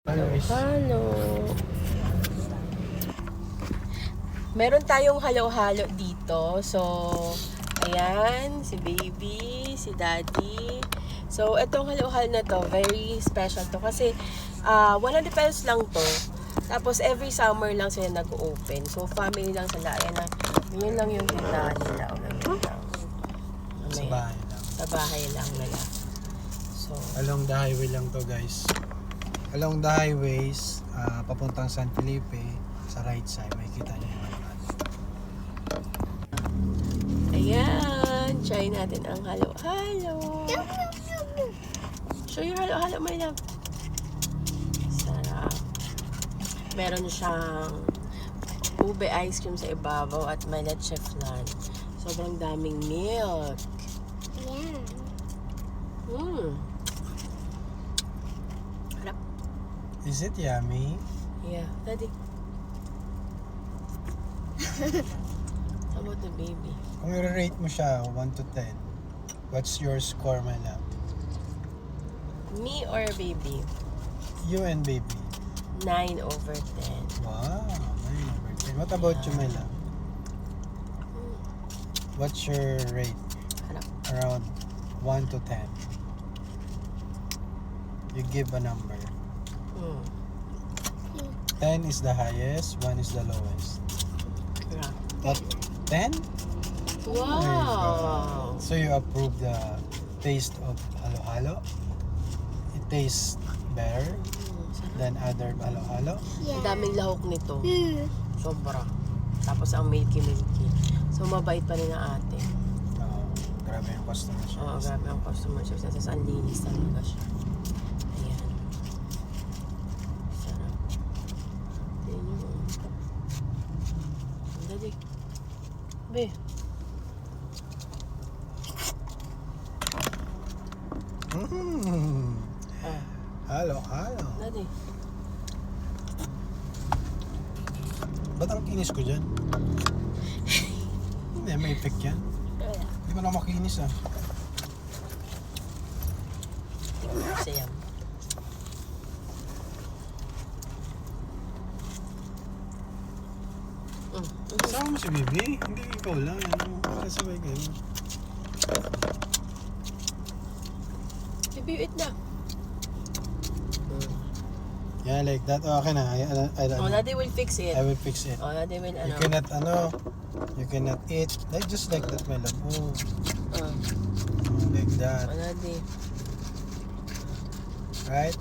Halo. Meron tayong halo-halo dito. So, ayan, si baby, si daddy. So, itong halo-halo na to, very special to. Kasi, 100 pesos lang to. Tapos, every summer lang sila nag-open. So, family lang sila. Ayan na, yun lang yung tindahan nila. O, ganyan lang. Sa bahay lang. Sa bahay lang nila. So, Along the highway lang to, guys. Along the highways, papuntang San Felipe, sa right side, makikita niyo yung halo-halo. ayan, try natin ang halo-halo. Show your halo-halo, my love. Sarap. Meron siyang ube ice cream sa ibabaw at may leche flan. Sobrang daming milk. Harap. Is it yummy? Yeah, daddy. How about the baby? Kung i-rate mo siya 1 to 10, what's your score, my love? Me or baby? You and baby. 9 over 10. Wow, 9 over 10. What about you, my love? What's your rate? Harap. Around 1 to 10. You give a number. 10 is the highest, 1 is the lowest. Harap. What? 10? Wow! So you approve the taste of halo-halo? It tastes better than other halo-halo? Ang daming lahok nito. Sobra. Tapos ang milky. So, mabait pa rin ang ate. Grabe yung customer Oo, service. grabe ang customer service. Tapos ang linis talaga siya. Ayan. Sarap. Tignan nyo. Ang dali. Be. Ah, Halo-halo. dali. Ba't ang kinis ko dyan? Hindi, may effect yan. Hindi ko na makinis ah. Tignan mo siya yan. Kasama mo si Bibi? Hindi ikaw lang. Kasabay kayo. Baby, eat na. Yeah, like that. Oh, okay na. Oh, daddy will fix it. I will fix it. Oh, daddy will You ano. cannot eat. Like, just like that, my love. Oh, Oh, like that. daddy. Right?